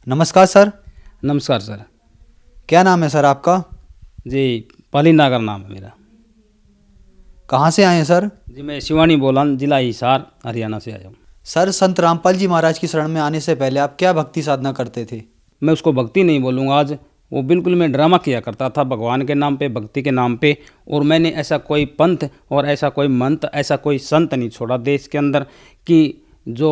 नमस्कार सर। नमस्कार सर। क्या नाम है सर आपका? जी, पाली नागर नाम है मेरा। कहाँ से आए हैं सर? जी, मैं शिवानी बोलान, जिला हिसार, हरियाणा से आया हूँ। सर, संत रामपाल जी महाराज की शरण में आने से पहले आप क्या भक्ति साधना करते थे? मैं उसको भक्ति नहीं बोलूँगा आज, वो बिल्कुल मैं ड्रामा किया करता था भगवान के नाम पे, भक्ति के नाम पे। और मैंने ऐसा कोई पंथ और ऐसा कोई मंत्र, ऐसा कोई संत नहीं छोड़ा देश के अंदर कि जो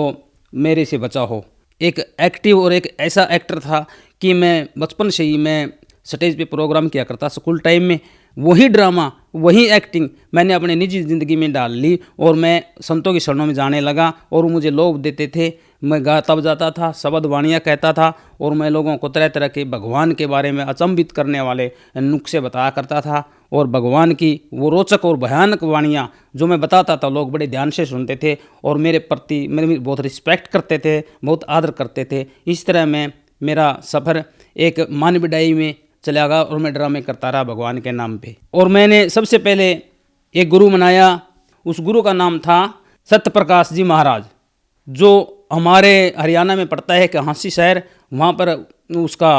मेरे से बचा हो। एक एक्टिव और एक ऐसा एक्टर था कि मैं बचपन से ही मैं स्टेज पे प्रोग्राम किया करता स्कूल टाइम में। वही ड्रामा, वही एक्टिंग मैंने अपने निजी ज़िंदगी में डाल ली और मैं संतों की शरणों में जाने लगा। और वो मुझे लोभ देते थे, मैं गा तब जाता था, शब्द वाणियाँ कहता था और मैं लोगों को तरह तरह के भगवान के बारे में अचंभित करने वाले नुस्खे बताया करता था। और भगवान की वो रोचक और भयानक वाणियाँ जो मैं बताता था, लोग बड़े ध्यान से सुनते थे और मेरे प्रति मेरी बहुत रिस्पेक्ट करते थे, बहुत आदर करते थे। इस तरह में मेरा सफ़र एक मान बिडाई में चला गया और मैं ड्रामे करता रहा भगवान के नाम पे। और मैंने सबसे पहले एक गुरु बनाया, उस गुरु का नाम था सत्यप्रकाश जी महाराज, जो हमारे हरियाणा में पड़ता है कि हाँसी शहर, वहाँ पर उसका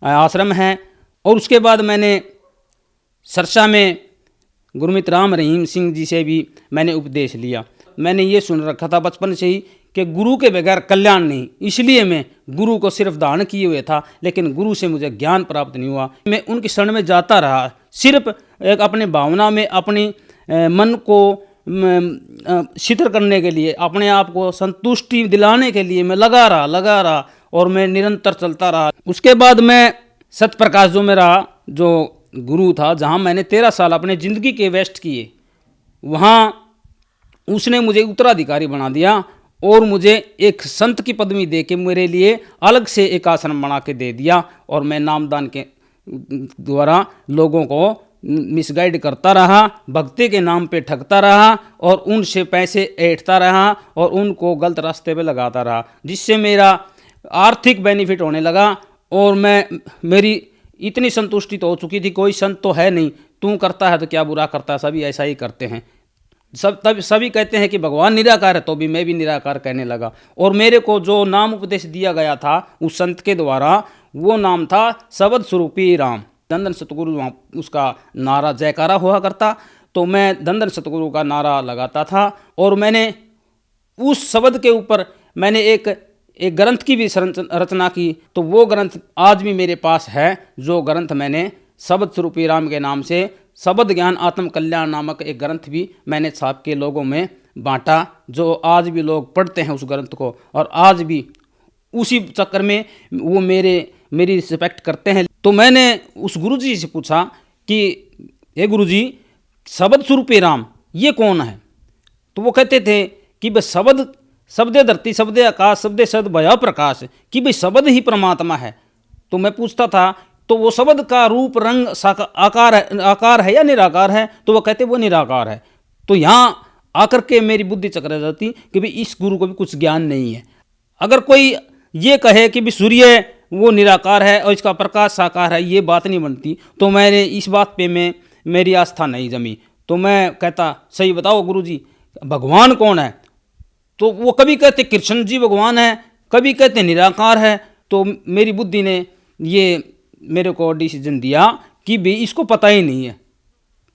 आश्रम है। और उसके बाद मैंने सरसा में गुरमीत राम रहीम सिंह जी से भी मैंने उपदेश लिया। मैंने ये सुन रखा था बचपन से ही कि गुरु के बगैर कल्याण नहीं, इसलिए मैं गुरु को सिर्फ दान किए हुए था, लेकिन गुरु से मुझे ज्ञान प्राप्त नहीं हुआ। मैं उनकी शरण में जाता रहा, सिर्फ एक अपने भावना में अपनी मन को शिथिल करने के लिए, अपने आप को संतुष्टि दिलाने के लिए मैं लगा रहा और मैं निरंतर चलता रहा। उसके बाद मैं सत्यप्रकाश जो गुरु था, जहाँ मैंने 13 साल अपने ज़िंदगी के वेस्ट किए, वहाँ उसने मुझे उत्तराधिकारी बना दिया और मुझे एक संत की पदवी दे के मेरे लिए अलग से एक आश्रम बना के दे दिया। और मैं नामदान के द्वारा लोगों को मिसगाइड करता रहा, भक्ति के नाम पे ठगता रहा और उनसे पैसे ऐंठता रहा और उनको गलत रास्ते पे लगाता रहा, जिससे मेरा आर्थिक बेनिफिट होने लगा। और मेरी इतनी संतुष्टि तो हो चुकी थी, कोई संत तो है नहीं, तू करता है तो क्या बुरा करता है, सभी ऐसा ही करते हैं। सभी कहते हैं कि भगवान निराकार है, तो भी मैं भी निराकार कहने लगा। और मेरे को जो नाम उपदेश दिया गया था उस संत के द्वारा, वो नाम था शब्द स्वरूपी राम। धन सतगुरु उसका नारा जयकारा हुआ करता, तो मैं धन सतगुरु का नारा लगाता था। और मैंने उस शब्द के ऊपर मैंने एक ग्रंथ की भी रचना की, तो वो ग्रंथ आज भी मेरे पास है। जो ग्रंथ मैंने शब्द स्वरूपी राम के नाम से शब्द ज्ञान आत्म कल्याण नामक एक ग्रंथ भी मैंने छाप के लोगों में बांटा, जो आज भी लोग पढ़ते हैं उस ग्रंथ को। और आज भी उसी चक्कर में वो मेरी रिस्पेक्ट करते हैं। तो मैंने उस गुरुजी से पूछा कि हे गुरुजी, शब्द स्वरूपी राम ये कौन है? तो वो कहते थे कि भाई शब्दे धरती, शब्दे आकाश, शब्दे सद भया प्रकाश, कि भाई शब्द ही परमात्मा है। तो मैं पूछता था, तो वो शब्द का रूप रंग आकार है या निराकार है? तो वो कहते वो निराकार है। तो यहाँ आकर के मेरी बुद्धि चकर जाती कि भाई इस गुरु को भी कुछ ज्ञान नहीं है। अगर कोई ये कहे कि भाई सूर्य वो निराकार है और इसका प्रकाश साकार है, ये बात नहीं बनती। तो मैंने इस बात पे मेरी आस्था नहीं जमी। तो मैं कहता, सही बताओ गुरुजी, भगवान कौन है? तो वो कभी कहते कृष्ण जी भगवान है, कभी कहते निराकार है। तो मेरी बुद्धि ने ये मेरे को डिसीजन दिया कि भी इसको पता ही नहीं है।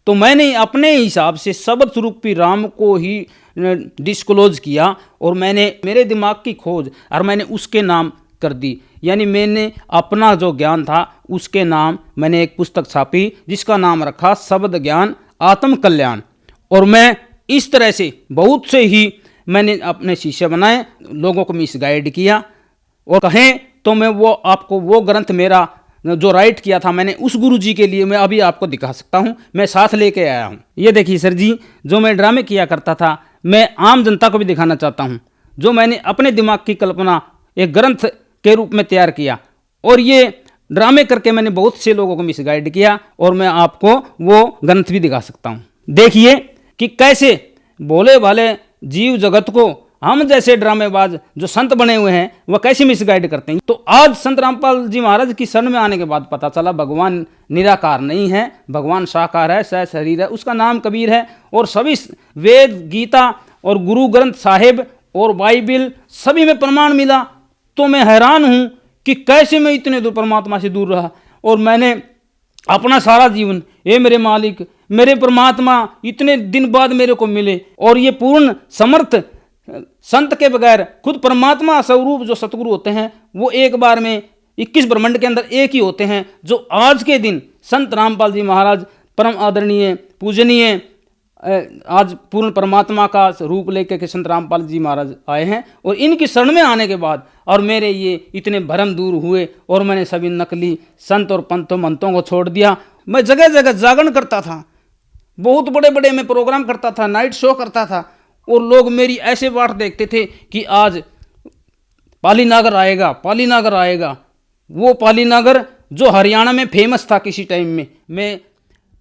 तो मैंने अपने हिसाब से शब्द स्वरूपी राम को ही डिस्क्लोज किया और मैंने मेरे दिमाग की खोज और मैंने उसके नाम कर दी। यानी मैंने अपना जो ज्ञान था उसके नाम मैंने एक पुस्तक छापी, जिसका नाम रखा शब्द ज्ञान आत्म कल्याण। और मैं इस तरह से बहुत से ही मैंने अपने शिष्य बनाए, लोगों को मिसगाइड किया। और कहें तो मैं वो आपको वो ग्रंथ मेरा जो राइट किया था मैंने उस गुरु जी के लिए मैं अभी आपको दिखा सकता हूँ, मैं साथ लेके आया हूँ। ये देखिए सर जी, जो मैं ड्रामे किया करता था, मैं आम जनता को भी दिखाना चाहता हूँ। जो मैंने अपने दिमाग की कल्पना एक ग्रंथ के रूप में तैयार किया, और ये ड्रामे करके मैंने बहुत से लोगों को मिसगाइड किया, और मैं आपको वो ग्रंथ भी दिखा सकता हूँ। देखिए कि कैसे भोले भाले जीव जगत को हम जैसे ड्रामेबाज जो संत बने हुए हैं वह कैसे मिसगाइड करते हैं। तो आज संत रामपाल जी महाराज की शरण में आने के बाद पता चला भगवान निराकार नहीं है, भगवान साकार है, सह शरीर है, उसका नाम कबीर है। और सभी वेद, गीता और गुरु ग्रंथ साहिब और बाइबिल सभी में प्रमाण मिला। तो मैं हैरान हूँ कि कैसे मैं इतने दूर परमात्मा से दूर रहा। और मैंने अपना सारा जीवन, ये मेरे मालिक, मेरे परमात्मा इतने दिन बाद मेरे को मिले, और ये पूर्ण समर्थ संत के बगैर खुद परमात्मा स्वरूप जो सतगुरु होते हैं वो एक बार में 21 ब्रह्मांड के अंदर एक ही होते हैं, जो आज के दिन संत रामपाल जी महाराज परम आदरणीय पूजनीय आज पूर्ण परमात्मा का रूप लेकर के संत रामपाल जी महाराज आए हैं। और इनकी शरण में आने के बाद और मेरे ये इतने भरम दूर हुए, और मैंने सभी नकली संत और पंतों मंतों को छोड़ दिया। मैं जगह जगह जागरण करता था, बहुत बड़े बड़े मैं प्रोग्राम करता था, नाइट शो करता था, और लोग मेरी ऐसे वाट देखते थे कि आज पालीनागर आएगा, पालीनागर आएगा। वो पालीनागर जो हरियाणा में फेमस था किसी टाइम में, मैं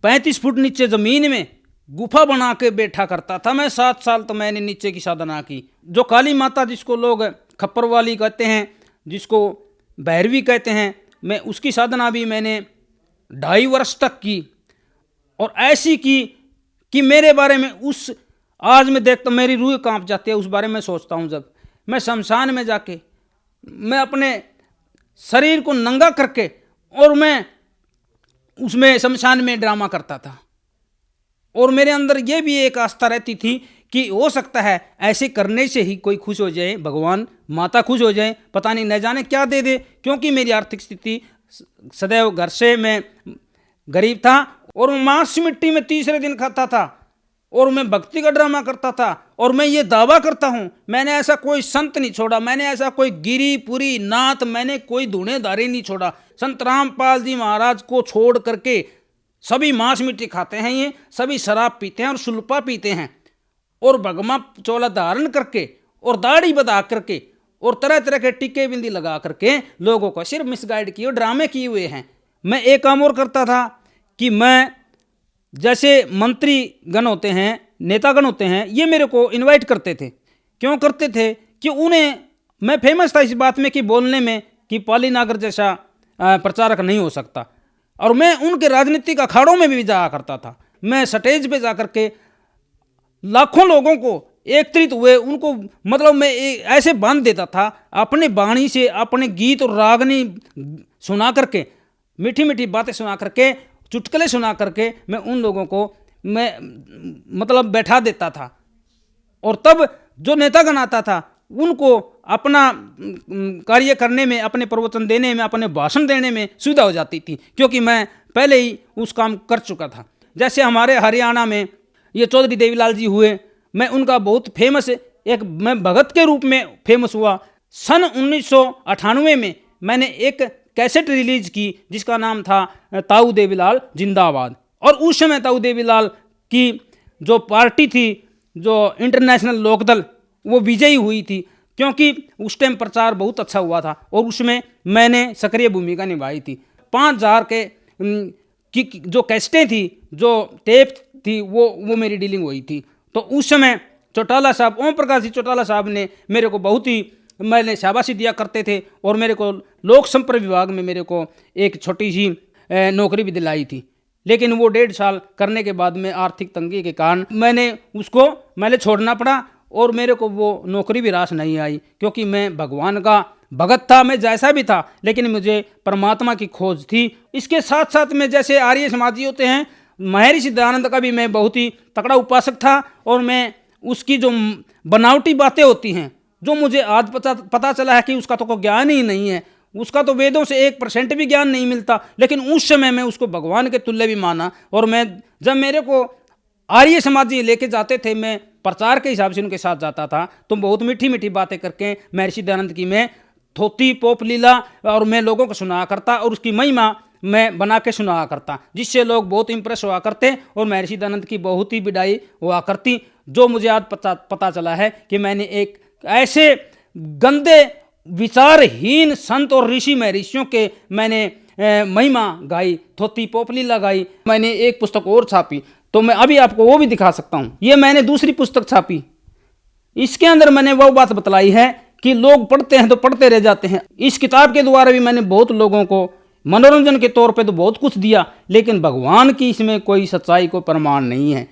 35 फुट नीचे ज़मीन में गुफा बना के बैठा करता था। मैं 7 साल तो मैंने नीचे की साधना की। जो काली माता जिसको लोग खप्पर वाली कहते हैं, जिसको भैरवी कहते हैं, मैं उसकी साधना भी मैंने 2.5 वर्ष तक की। और ऐसी की कि मेरे बारे में उस आज मैं देखता मेरी रूह कांप जाती है उस बारे में सोचता हूँ। जब मैं शमशान में जाके मैं अपने शरीर को नंगा करके और मैं उसमें शमशान में ड्रामा करता था, और मेरे अंदर ये भी एक आस्था रहती थी कि हो सकता है ऐसे करने से ही कोई खुश हो जाए, भगवान माता खुश हो जाए, पता नहीं न जाने क्या दे दे। क्योंकि मेरी आर्थिक स्थिति सदैव घर से मैं गरीब था, और मांस मिट्टी में तीसरे दिन खाता था, और मैं भक्ति का ड्रामा करता था। और मैं ये दावा करता हूँ, मैंने ऐसा कोई संत नहीं छोड़ा, मैंने ऐसा कोई गिरी पुरी नाथ, मैंने कोई धुनेदारी नहीं छोड़ा। संत रामपाल जी महाराज को छोड़ करके सभी मांस मिट्टी खाते हैं, ये सभी शराब पीते हैं और सुल्पा पीते हैं, और भगमा चोला धारण करके और दाढ़ी बधा करके और तरह तरह के टीके बिंदी लगा करके लोगों को सिर्फ मिसगाइड किए और ड्रामे किए हुए हैं। मैं एक काम और करता था कि मैं जैसे मंत्री गण होते हैं, नेतागण होते हैं, ये मेरे को इनवाइट करते थे। क्यों करते थे? कि उन्हें मैं फेमस था इस बात में कि बोलने में कि पालीनागर जैसा प्रचारक नहीं हो सकता। और मैं उनके राजनीतिक अखाड़ों में भी जाया करता था। मैं स्टेज पे जा करके लाखों लोगों को एकत्रित हुए, उनको मतलब मैं ऐसे बांध देता था अपने वाणी से, अपने गीत और रागनी सुना करके, मीठी मीठी बातें सुना करके, चुटकुले सुना करके मैं उन लोगों को मैं मतलब बैठा देता था। और तब जो नेतागण आता था उनको अपना कार्य करने में, अपने प्रवचन देने में, अपने भाषण देने में सुविधा हो जाती थी, क्योंकि मैं पहले ही उस काम कर चुका था। जैसे हमारे हरियाणा में ये चौधरी देवीलाल जी हुए, मैं उनका बहुत फेमस एक मैं भगत के रूप में फेमस हुआ। सन 1998 में मैंने एक कैसेट रिलीज की जिसका नाम था ताऊ देवीलाल जिंदाबाद। और उस समय ताऊ देवीलाल की जो पार्टी थी, जो इंटरनेशनल लोकदल, वो विजयी हुई थी, क्योंकि उस टाइम प्रचार बहुत अच्छा हुआ था और उसमें मैंने सक्रिय भूमिका निभाई थी। 5000 की जो कैसेटें थी, जो टेप थी, वो मेरी डीलिंग हुई थी। तो उस समय चौटाला साहब, ओम प्रकाश जी चौटाला साहब ने मेरे को बहुत ही मैंने शाबाशी दिया करते थे, और मेरे को लोक संपर्क विभाग में मेरे को एक छोटी सी नौकरी भी दिलाई थी। लेकिन वो 1.5 साल करने के बाद में आर्थिक तंगी के कारण मैंने छोड़ना पड़ा, और मेरे को वो नौकरी भी रास नहीं आई, क्योंकि मैं भगवान का भगत था, मैं जैसा भी था, लेकिन मुझे परमात्मा की खोज थी। इसके साथ साथ में जैसे आर्य समाजी होते हैं, महर्षि दयानंद का भी मैं बहुत ही तगड़ा उपासक था, और मैं उसकी जो बनावटी बातें होती हैं, जो मुझे आज पता चला है कि उसका तो कोई ज्ञान ही नहीं है, उसका तो वेदों से 1% भी ज्ञान नहीं मिलता, लेकिन उस समय मैं उसको भगवान के तुल्य भी माना। और मैं जब मेरे को आर्य समाजी लेके जाते थे, मैं प्रचार के हिसाब से उनके साथ जाता था, तो बहुत मीठी मीठी बातें करके महर्षि दयानंद की मैं थोती पोप लीला और मैं लोगों को सुनाया करता, और उसकी महिमा मैं बना के सुनाया करता, जिससे लोग बहुत इंप्रेस हुआ करते और महर्षि दयानंद की बहुत ही बिडाई हुआ करती। जो मुझे आज पता चला है कि मैंने एक ऐसे गंदे विचारहीन संत और ऋषि महर्षियों के मैंने महिमा गाई, थोती पोपलीला गाई। मैंने एक पुस्तक और छापी, तो मैं अभी आपको वो भी दिखा सकता हूँ। ये मैंने दूसरी पुस्तक छापी, इसके अंदर मैंने वो बात बतलाई है कि लोग पढ़ते हैं तो पढ़ते रह जाते हैं। इस किताब के द्वारा भी मैंने बहुत लोगों को मनोरंजन के तौर पे तो बहुत कुछ दिया, लेकिन भगवान की इसमें कोई सच्चाई को प्रमाण नहीं है।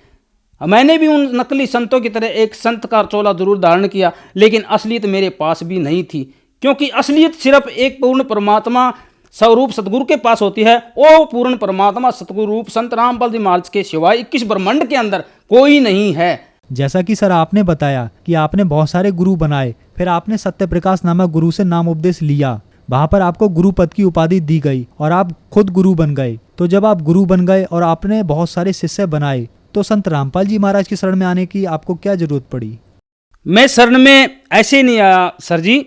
मैंने भी उन नकली संतों की तरह एक संत का चोला जरूर धारण किया, लेकिन असलियत मेरे पास भी नहीं थी, क्योंकि असलियत सिर्फ एक पूर्ण परमात्मा स्वरूप सतगुरु के पास होती है। वो पूर्ण परमात्मा सतगुरु रूप संत रामपाल जी महाराज के सिवाय 21 ब्रह्मांड के अंदर कोई नहीं है। जैसा कि सर आपने बताया कि आपने बहुत सारे गुरु बनाए, फिर आपने सत्य प्रकाश नामक गुरु से नाम उपदेश लिया, वहां पर आपको गुरु पद की उपाधि दी गई और आप खुद गुरु बन गए। तो जब आप गुरु बन गए और आपने बहुत सारे शिष्य बनाए, तो संत रामपाल जी महाराज की शरण में आने की आपको क्या जरूरत पड़ी? मैं शरण में ऐसे नहीं आया सर जी,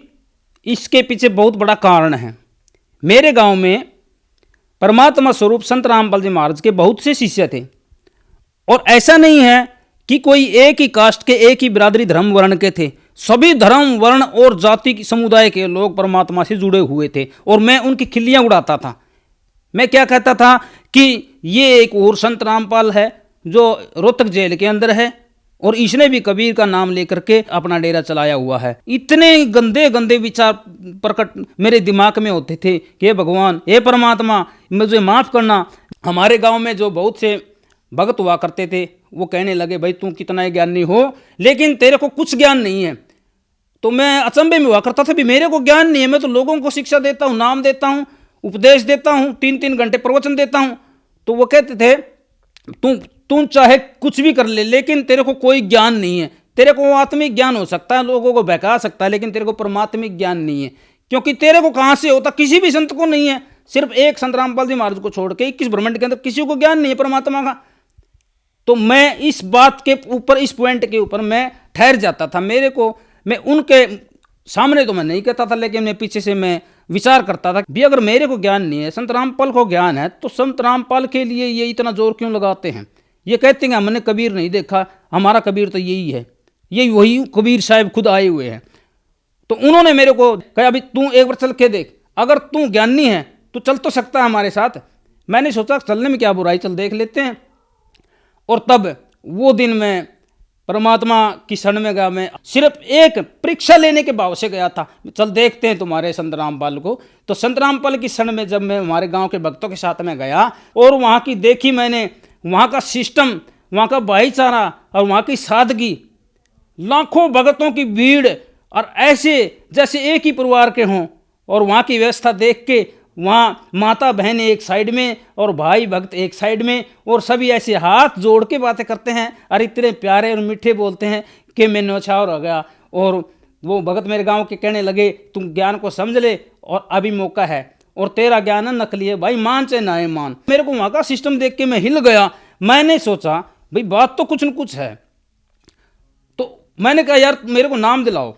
इसके पीछे बहुत बड़ा कारण है। मेरे गांव में परमात्मा स्वरूप संत रामपाल जी महाराज के बहुत से शिष्य थे, और ऐसा नहीं है कि कोई एक ही कास्ट के, एक ही बिरादरी धर्म वर्ण के थे। सभी धर्म वर्ण और जाति समुदाय के लोग परमात्मा से जुड़े हुए थे, और मैं उनकी खिल्लियां उड़ाता था। मैं क्या कहता था कि ये एक और संत रामपाल है जो रोहतक जेल के अंदर है, और इसने भी कबीर का नाम लेकर के अपना डेरा चलाया हुआ है। इतने गंदे गंदे विचार प्रकट मेरे दिमाग में होते थे कि हे भगवान, हे परमात्मा, मुझे माफ़ करना। हमारे गांव में जो बहुत से भगत हुआ करते थे, वो कहने लगे भाई तू कितना ज्ञानी हो, लेकिन तेरे को कुछ ज्ञान नहीं है। तो मैं अचंभे में हुआ करता था भी मेरे को ज्ञान नहीं है, मैं तो लोगों को शिक्षा देता हूँ, नाम देता हूँ, उपदेश देता हूँ, 3-3 घंटे प्रवचन देता हूँ। तो वो कहते थे तू चाहे कुछ भी कर ले, लेकिन तेरे को कोई ज्ञान नहीं है। तेरे को आत्मिक ज्ञान हो सकता है, लोगों को बहका सकता है, लेकिन तेरे को परमात्मिक ज्ञान नहीं है। क्योंकि तेरे को कहाँ से होता, किसी भी संत को नहीं है। सिर्फ एक संत रामपाल जी महाराज को छोड़ के 21 ब्रह्मांड के अंदर किसी को ज्ञान नहीं है परमात्मा का। तो मैं इस बात के ऊपर, इस पॉइंट के ऊपर मैं ठहर जाता था। मेरे को, मैं उनके सामने तो मैं नहीं कहता था, लेकिन मैं पीछे से मैं विचार करता था भी अगर मेरे को ज्ञान नहीं है, संत रामपाल को ज्ञान है, तो संत रामपाल के लिए ये इतना जोर क्यों लगाते हैं? ये कहते हैं हमने कबीर नहीं देखा, हमारा कबीर तो यही है, यही वही कबीर साहब खुद आए हुए हैं। तो उन्होंने मेरे को कहा अभी तू एक बार चल के देख, अगर तू ज्ञानी है तो चल तो सकता है हमारे साथ। मैंने सोचा चलने में क्या बुराई, चल देख लेते हैं। और तब वो दिन मैं परमात्मा की शरण में गया। मैं सिर्फ एक परीक्षा लेने के भाव से गया था, चल देखते हैं तुम्हारे संत रामपाल को। तो संत रामपाल की शरण में जब मैं हमारे गांव के भक्तों के साथ में गया और वहाँ की देखी मैंने, वहाँ का सिस्टम, वहाँ का भाईचारा और वहाँ की सादगी, लाखों भक्तों की भीड़, और ऐसे जैसे एक ही परिवार के हों। और वहाँ की व्यवस्था देख के, वहाँ माता बहन एक साइड में और भाई भक्त एक साइड में, और सभी ऐसे हाथ जोड़ के बातें करते हैं और इतने प्यारे और मीठे बोलते हैं कि मैं नौछावर हो गया। और वो भगत मेरे गांव के कहने लगे तुम ज्ञान को समझ ले और अभी मौका है, और तेरा ज्ञान नकली है भाई, मान चाहे ना मान। मेरे को वहाँ का सिस्टम देख के मैं हिल गया। मैंने सोचा भाई बात तो कुछ न कुछ है। तो मैंने कहा यार मेरे को नाम दिलाओ,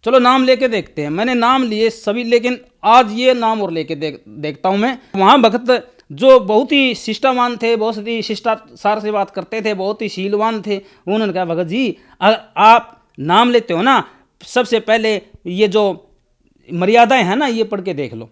चलो नाम लेके देखते हैं। मैंने नाम लिए सभी, लेकिन आज ये नाम और लेके देखता हूँ मैं। वहाँ भगत जो बहुत ही शिष्टावान थे, बहुत ही शिष्टाचार से बात करते थे, बहुत ही शीलवान थे, उन्होंने कहा भगत जी अगर आप नाम लेते हो ना, सबसे पहले ये जो मर्यादाएं हैं ना, ये पढ़ के देख लो।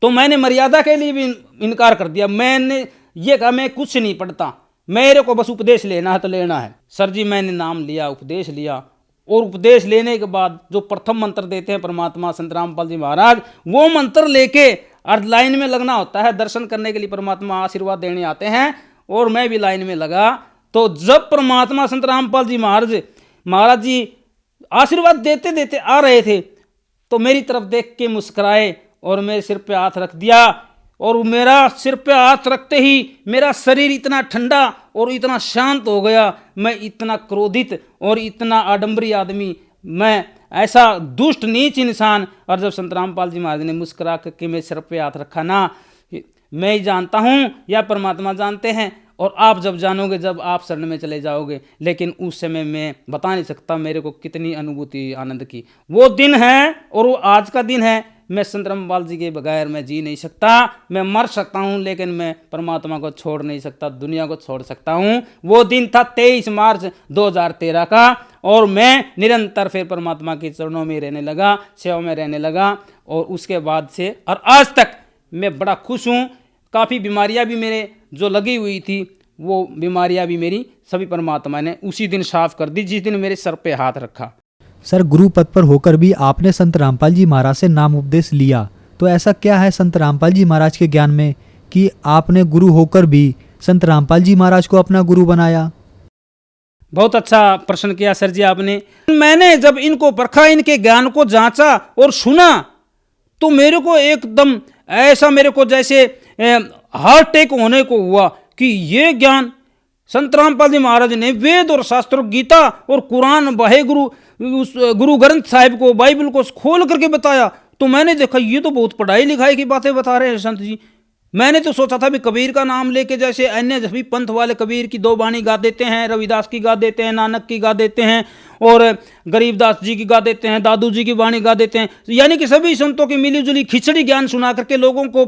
तो मैंने मर्यादा के लिए भी इनकार कर दिया। मैंने ये कहा मैं कुछ नहीं पढ़ता, मेरे को बस उपदेश लेना है तो लेना है। सर जी मैंने नाम लिया, उपदेश लिया, और उपदेश लेने के बाद जो प्रथम मंत्र देते हैं परमात्मा संत रामपाल जी महाराज, वो मंत्र लेके और लाइन में लगना होता है। दर्शन करने के लिए परमात्मा आशीर्वाद देने आते हैं, और मैं भी लाइन में लगा। तो जब परमात्मा संत रामपाल जी महाराज जी आशीर्वाद देते देते आ रहे थे, तो मेरी तरफ देख के मुस्कुराए और मेरे सिर पे हाथ रख दिया। और मेरा सिर पे हाथ रखते ही मेरा शरीर इतना ठंडा और इतना शांत हो गया। मैं इतना क्रोधित और इतना आडंबरी आदमी, मैं ऐसा दुष्ट नीच इंसान। और जब संत रामपाल जी महाराज ने मुस्कुरा करके मेरे सिर पे हाथ रखा ना, मैं ही जानता हूँ या परमात्मा जानते हैं, और आप जब जानोगे जब आप शरण में चले जाओगे। लेकिन उस समय मैं बता नहीं सकता मेरे को कितनी अनुभूति आनंद की। वो दिन है और वो आज का दिन है। मैं संत रामपाल जी के बगैर मैं जी नहीं सकता। मैं मर सकता हूँ, लेकिन मैं परमात्मा को छोड़ नहीं सकता, दुनिया को छोड़ सकता हूँ। वो दिन था 23 मार्च 2013 का, और मैं निरंतर फिर परमात्मा के चरणों में रहने लगा, सेवा में रहने लगा। और उसके बाद से और आज तक मैं बड़ा खुश हूँ। काफ़ी बीमारियाँ भी मेरे जो लगी हुई थी, वो बीमारियाँ भी मेरी सभी परमात्मा ने उसी दिन साफ कर दी जिस दिन मेरे सर पे हाथ रखा। सर गुरु पद पर होकर भी आपने संत रामपाल जी महाराज से नाम उपदेश लिया, तो ऐसा क्या है संत रामपाल जी महाराज के ज्ञान में कि आपने गुरु होकर भी संत रामपाल जी महाराज को अपना गुरु बनाया? बहुत अच्छा प्रश्न किया सर जी आपने। मैंने जब इनको परखा, इनके ज्ञान को जांचा और सुना, तो मेरे को एकदम ऐसा, मेरे को जैसे हार्ट अटैक होने को हुआ कि ये ज्ञान संत रामपाल जी महाराज ने वेद और शास्त्रों, गीता और कुरान, वाहे गुरु ग्रंथ साहिब को, बाइबल को खोल करके बताया। तो मैंने देखा ये तो बहुत पढ़ाई लिखाई की बातें बता रहे हैं संत जी। मैंने तो सोचा था भी कबीर का नाम लेके जैसे अन्य सभी पंथ वाले कबीर की 2 बाणी गा देते हैं, रविदास की गा देते हैं, नानक की गा देते हैं, और गरीबदास जी की गा देते हैं, दादू जी की बाणी गा देते हैं, यानी कि सभी संतों की मिलीजुली खिचड़ी ज्ञान सुना करके लोगों को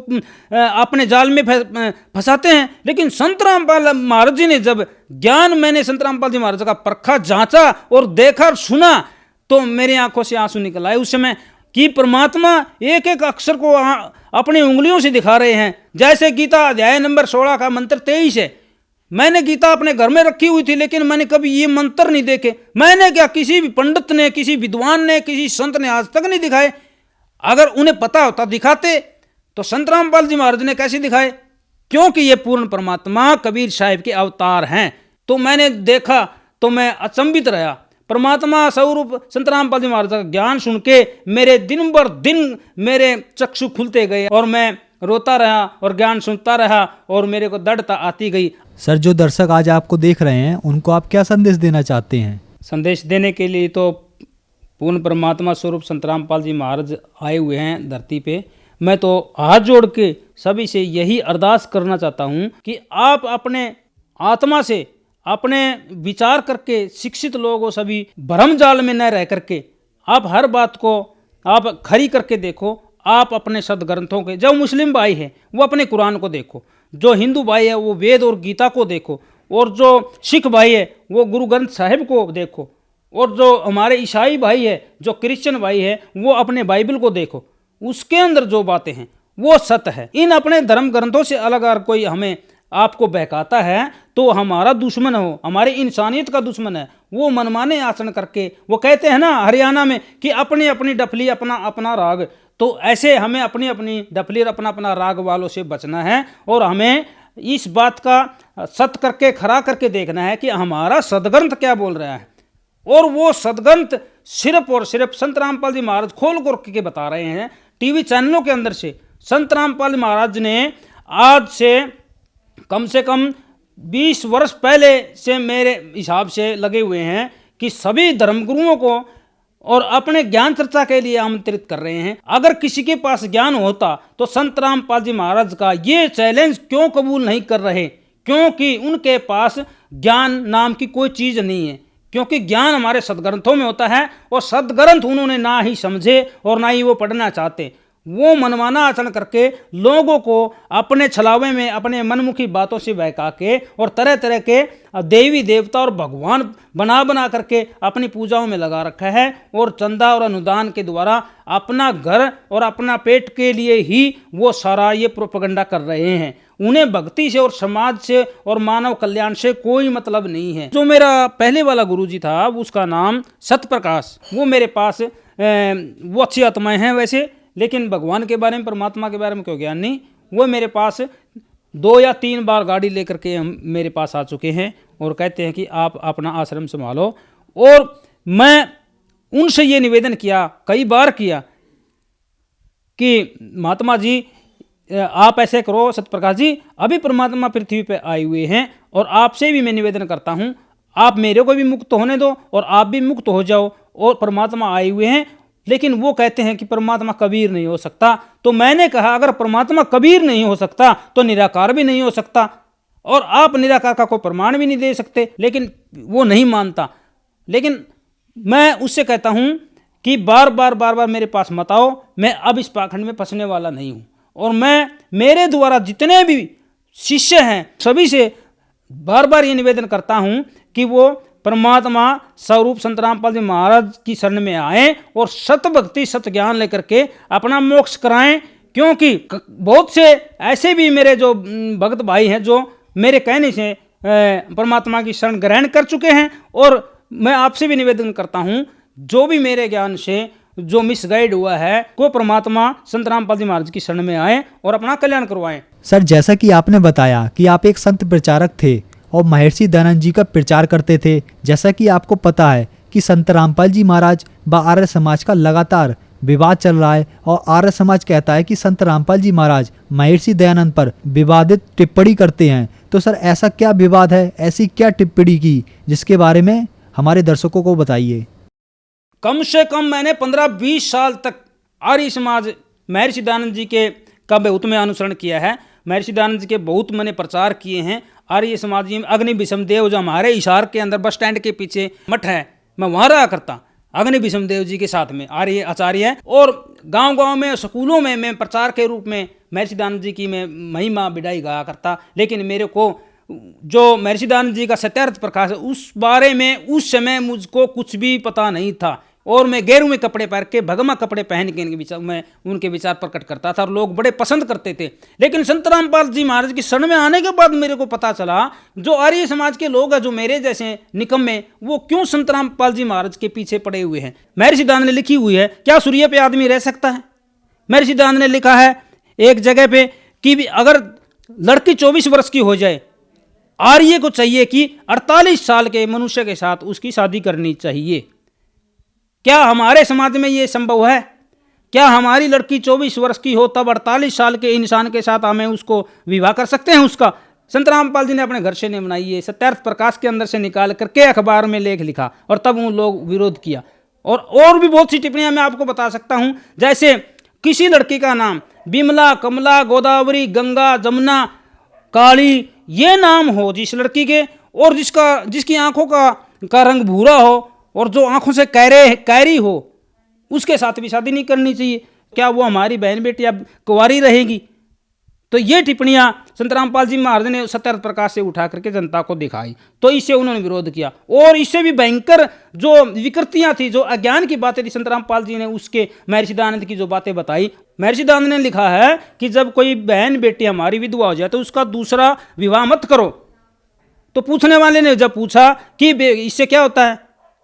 अपने जाल में फंसाते हैं। लेकिन संत रामपाल महाराज जी ने जब ज्ञान, मैंने संत रामपाल जी महाराज का परखा, जांचा और देखा और सुना, तो मेरी आंखों से आंसू निकल आए उस समय कि परमात्मा एक एक अक्षर को अपनी उंगलियों से दिखा रहे हैं। जैसे गीता अध्याय नंबर 16 का मंत्र 23 है। मैंने गीता अपने घर में रखी हुई थी, लेकिन मैंने कभी ये मंत्र नहीं देखे। मैंने क्या, किसी भी पंडित ने, किसी विद्वान ने, किसी संत ने आज तक नहीं दिखाए। अगर उन्हें पता होता दिखाते, तो संत रामपाल जी महाराज ने कैसे दिखाए? क्योंकि ये पूर्ण परमात्मा कबीर साहिब के अवतार हैं। तो मैंने देखा तो मैं अचंभित रहा। परमात्मा स्वरूप संत रामपाल जी महाराज का ज्ञान सुन के मेरे दिन बर दिन मेरे चक्षु खुलते गए, और मैं रोता रहा और ज्ञान सुनता रहा, और मेरे को दृढ़ता आती गई। सर, जो दर्शक आज आपको देख रहे हैं उनको आप क्या संदेश देना चाहते हैं? संदेश देने के लिए तो पूर्ण परमात्मा स्वरूप संत रामपाल जी महाराज आए हुए हैं धरती पे। मैं तो हाथ जोड़ के सभी से यही अरदास करना चाहता हूँ कि आप अपने आत्मा से, अपने विचार करके, शिक्षित लोग हो सभी, भ्रम जाल में न रह करके आप हर बात को आप खरी करके देखो। आप अपने सदग्रंथों के, जो मुस्लिम भाई है वो अपने कुरान को देखो, जो हिंदू भाई है वो वेद और गीता को देखो, और जो सिख भाई है वो गुरु ग्रंथ साहिब को देखो, और जो हमारे ईसाई भाई है, जो क्रिश्चियन भाई है, वो अपने बाइबल को देखो। उसके अंदर जो बातें हैं वो सत्य है। इन अपने धर्म ग्रंथों से अलग अगर कोई हमें आपको बहकाता है तो हमारा दुश्मन हो, हमारी इंसानियत का दुश्मन है। वो मनमाने आचरण करके, वो कहते हैं ना हरियाणा में कि अपनी अपनी डफली अपना अपना राग, तो ऐसे हमें अपनी अपनी डफली और अपना अपना राग वालों से बचना है, और हमें इस बात का सत्य करके, खरा करके देखना है कि हमारा सदग्रंथ क्या बोल रहा है। और वो सदग्रंथ सिर्फ और सिर्फ संत रामपाल जी महाराज खोल करके बता रहे हैं टीवी चैनलों के अंदर से। संत रामपाल महाराज ने आज से कम 20 वर्ष पहले से मेरे हिसाब से लगे हुए हैं कि सभी धर्मगुरुओं को और अपने ज्ञान चर्चा के लिए आमंत्रित कर रहे हैं। अगर किसी के पास ज्ञान होता तो संत रामपाल जी महाराज का ये चैलेंज क्यों कबूल नहीं कर रहे? क्योंकि उनके पास ज्ञान नाम की कोई चीज़ नहीं है। क्योंकि ज्ञान हमारे सदग्रंथों में होता है, और सदग्रंथ उन्होंने ना ही समझे और ना ही वो पढ़ना चाहते। वो मनमाना आचरण करके लोगों को अपने छलावे में, अपने मनमुखी बातों से बहका के, और तरह तरह के देवी देवता और भगवान बना करके अपनी पूजाओं में लगा रखा है, और चंदा और अनुदान के द्वारा अपना घर और अपना पेट के लिए ही वो सारा ये प्रोपेगेंडा कर रहे हैं। उन्हें भक्ति से और समाज से और मानव कल्याण से कोई मतलब नहीं है। जो मेरा पहले वाला गुरुजी था उसका नाम सतप्रकाश, वो मेरे पास वो अच्छी आत्माएं हैं वैसे, लेकिन भगवान के बारे में, परमात्मा के बारे में कोई ज्ञान नहीं। वो मेरे पास 2 या 3 बार गाड़ी लेकर के हम मेरे पास आ चुके हैं और कहते हैं कि आप अपना आश्रम संभालो। और मैं उनसे ये निवेदन किया, कई बार किया, कि महात्मा जी आप ऐसे करो, सतप्रकाश जी अभी परमात्मा पृथ्वी पे आए हुए हैं, और आपसे भी मैं निवेदन करता हूँ आप मेरे को भी मुक्त होने दो और आप भी मुक्त हो जाओ, और परमात्मा आए हुए हैं। लेकिन वो कहते हैं कि परमात्मा कबीर नहीं हो सकता। तो मैंने कहा अगर परमात्मा कबीर नहीं हो सकता तो निराकार भी नहीं हो सकता, और आप निराकार का कोई प्रमाण भी नहीं दे सकते। लेकिन वो नहीं मानता। लेकिन मैं उससे कहता हूँ कि बार बार मेरे पास मत आओ, मैं अब इस पाखंड में फंसने वाला नहीं हूँ। और मैं मेरे द्वारा जितने भी शिष्य हैं सभी से बार ये निवेदन करता हूँ कि वो परमात्मा स्वरूप संत रामपाल जी महाराज की शरण में आए और सत भक्ति सत ज्ञान लेकर के अपना मोक्ष कराएं। क्योंकि बहुत से ऐसे भी मेरे जो भक्त भाई हैं जो मेरे कहने से परमात्मा की शरण ग्रहण कर चुके हैं। और मैं आपसे भी निवेदन करता हूँ जो भी मेरे ज्ञान से जो मिसगाइड हुआ है वो परमात्मा संत रामपाल जी महाराज की शरण में आए और अपना कल्याण करवाएं। सर, जैसा कि आपने बताया कि आप एक संत प्रचारक थे और महर्षि दयानंद जी का प्रचार करते थे। जैसा कि आपको पता है कि संत रामपाल जी महाराज व आर्य समाज का लगातार विवाद चल रहा है और आर्य समाज कहता है कि संत रामपाल जी महाराज महर्षि दयानंद पर विवादित टिप्पणी करते हैं। तो सर ऐसा क्या विवाद है, ऐसी क्या टिप्पणी की जिसके बारे में हमारे दर्शकों को बताइए। कम से कम मैंने 15-20 साल तक आर्य समाज महर्षि दयानंद जी के का बहुत में अनुसरण किया है। महर्षि दयानंद जी के बहुत मैंने प्रचार किए हैं। आर्य समाज में अग्नि विषमदेव जो हमारे हिसार के अंदर बस स्टैंड के पीछे मठ है, मैं वहाँ रहा करता अग्नि विषमदेव जी के साथ में आर्य आचार्य है। और गांव-गांव में स्कूलों में मैं प्रचार के रूप में महर्षि दयानंद जी की मैं महिमा बिडाई गाया करता। लेकिन मेरे को जो महर्षि दयानंद जी का सत्यार्थ प्रकाश है उस बारे में उस समय मुझको कुछ भी पता नहीं था और मैं गेरुए कपड़े पहन के भगमा कपड़े पहन के मैं उनके विचार प्रकट करता था और लोग बड़े पसंद करते थे। लेकिन संत रामपाल जी महाराज की शरण में आने के बाद मेरे को पता चला जो आर्य समाज के लोग हैं, जो मेरे जैसे निकम्मे, वो क्यों संत रामपाल जी महाराज के पीछे पड़े हुए हैं। महर्षि दयानंद ने लिखी हुई है, क्या सूर्य पे आदमी रह सकता है। महर्षि दयानंद ने लिखा है एक जगह पे कि अगर लड़की 24 वर्ष की हो जाए, आर्य को चाहिए कि 48 साल के मनुष्य के साथ उसकी शादी करनी चाहिए। क्या हमारे समाज में ये संभव है? क्या हमारी लड़की 24 वर्ष की हो तब 48 साल के इंसान के साथ हमें उसको विवाह कर सकते हैं उसका? संत रामपाल जी ने अपने घर से नहीं बनाई है, सत्यार्थ प्रकाश के अंदर से निकाल करके अखबार में लेख लिखा और तब उन लोग विरोध किया। और भी बहुत सी टिप्पणियां मैं आपको बता सकता हूं। जैसे किसी लड़की का नाम बिमला, कमला, गोदावरी, गंगा, जमुना, काली ये नाम हो जिस लड़की के, और जिसकी आंखों का रंग भूरा हो और जो आंखों से कैरी हो, उसके साथ भी शादी नहीं करनी चाहिए। क्या वो हमारी बहन बेटी अब कुंवारी रहेगी? तो ये टिप्पणियां संत रामपाल जी महाराज ने सत्यार्थ प्रकाश से उठा करके जनता को दिखाई, तो इससे उन्होंने विरोध किया। और इससे भी भयंकर जो विकृतियां थी, जो अज्ञान की बातें थी, संत रामपाल जी ने उसके महर्षि दयानंद की जो बातें बताई। महर्षि दयानंद ने लिखा है कि जब कोई बहन बेटी हमारी विधवा हो जाए तो उसका दूसरा विवाह मत करो। तो पूछने वाले ने जब पूछा कि इससे क्या होता है,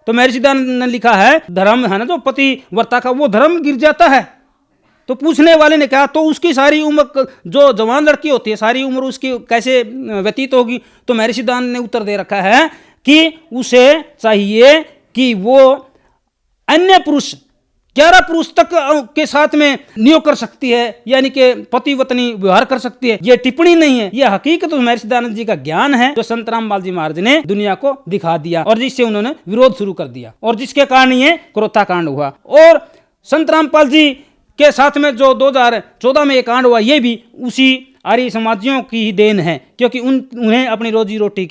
तो महर्षि दयानंद ने लिखा है धर्म है ना जो पति वर्ता का, वो धर्म गिर जाता है। तो पूछने वाले ने कहा तो उसकी सारी उम्र, जो जवान लड़की होती है सारी उम्र उसकी कैसे व्यतीत होगी? तो महर्षि दयानंद ने उत्तर दे रखा है कि उसे चाहिए कि वो अन्य पुरुष 11 पुरुष तक के साथ में नियोग कर सकती है, यानी कि पति पत्नी व्यवहार कर सकती है। ये टिप्पणी नहीं है, ये हकीकत महर्षि दयानंद जी का ज्ञान है जो संत रामपाल जी महाराज ने दुनिया को दिखा दिया और जिससे उन्होंने विरोध शुरू कर दिया और जिसके कारण ये क्रोथा कांड हुआ। और संत रामपाल जी के साथ में जो 2014 में ये कांड हुआ, ये भी उसी आर्य समाजियों की ही देन है, क्योंकि उन्हें अपनी रोजी रोटी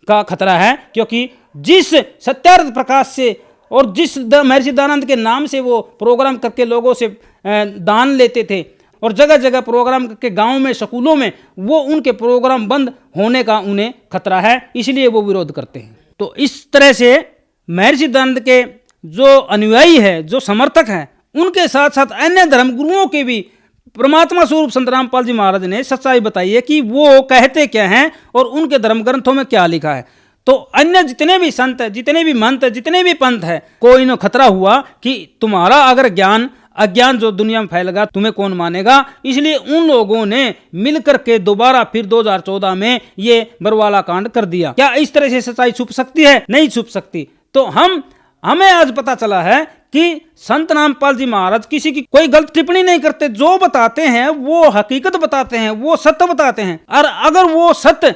का खतरा है। क्योंकि जिस सत्यार्थ प्रकाश से और जिस महर्षि दयानंद के नाम से वो प्रोग्राम करके लोगों से दान लेते थे और जगह जगह प्रोग्राम करके गांव में स्कूलों में, वो उनके प्रोग्राम बंद होने का उन्हें खतरा है, इसलिए वो विरोध करते हैं। तो इस तरह से महर्षि दयानंद के जो अनुयायी है, जो समर्थक हैं, उनके साथ साथ अन्य धर्म गुरुओं के भी परमात्मा स्वरूप संत रामपाल जी महाराज ने सच्चाई बताई है कि वो कहते क्या हैं और उनके धर्म ग्रंथों में क्या लिखा है। तो अन्य जितने भी संत है, जितने भी मंत है, जितने भी पंथ है, कोई न खतरा हुआ कि तुम्हारा अगर अज्ञान जो दुनिया में फैलेगा तुम्हें कौन मानेगा। इसलिए उन लोगों ने मिलकर के दोबारा फिर 2014 में ये बरवाला कांड कर दिया। क्या इस तरह से सच्चाई छुप सकती है? नहीं छुप सकती। तो हमें आज पता चला है कि संत रामपाल जी महाराज किसी की कोई गलत टिप्पणी नहीं करते, जो बताते हैं वो हकीकत बताते हैं, वो सत्य बताते हैं। और अगर वो सत्य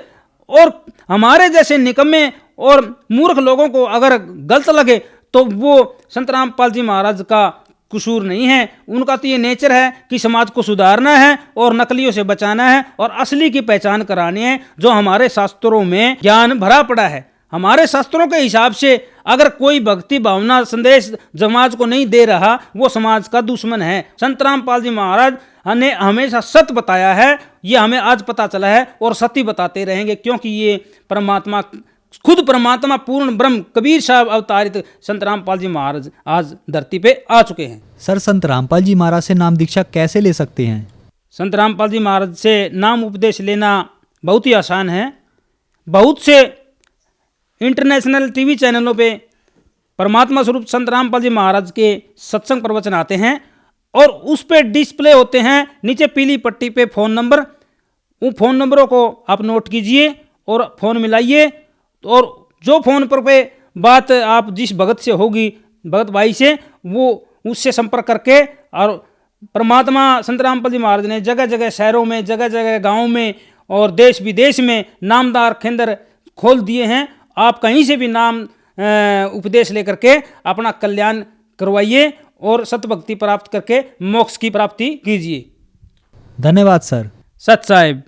और हमारे जैसे निकम्मे और मूर्ख लोगों को अगर गलत लगे तो वो संत रामपाल जी महाराज का कसूर नहीं है। उनका तो ये नेचर है कि समाज को सुधारना है और नकलियों से बचाना है और असली की पहचान करानी है, जो हमारे शास्त्रों में ज्ञान भरा पड़ा है। हमारे शास्त्रों के हिसाब से अगर कोई भक्ति भावना संदेश समाज को नहीं दे रहा, वो समाज का दुश्मन है। संत रामपाल जी महाराज ने हमेशा सत्य बताया है, ये हमें आज पता चला है और सत्य बताते रहेंगे, क्योंकि ये परमात्मा, खुद परमात्मा पूर्ण ब्रह्म कबीर साहब अवतारित संत रामपाल जी महाराज आज धरती पे आ चुके हैं। सर, संत रामपाल जी महाराज से नाम दीक्षा कैसे ले सकते हैं? संत रामपाल जी महाराज से नाम उपदेश लेना बहुत ही आसान है। बहुत से इंटरनेशनल टीवी चैनलों पे परमात्मा स्वरूप संत रामपाल जी महाराज के सत्संग प्रवचन आते हैं और उस पे डिस्प्ले होते हैं नीचे पीली पट्टी पे फ़ोन नंबर। उन फ़ोन नंबरों को आप नोट कीजिए और फ़ोन मिलाइए, और जो फ़ोन पर पे बात आप जिस भगत से होगी, भगत भाई से, वो उससे संपर्क करके, और परमात्मा संत रामपाल जी महाराज ने जगह जगह शहरों में, जगह जगह गाँव में और देश विदेश में नामदार केंद्र खोल दिए हैं। आप कहीं से भी नाम उपदेश लेकर के अपना कल्याण करवाइए और सतभक्ति प्राप्त करके मोक्ष की प्राप्ति कीजिए। धन्यवाद सर। सत साहिब।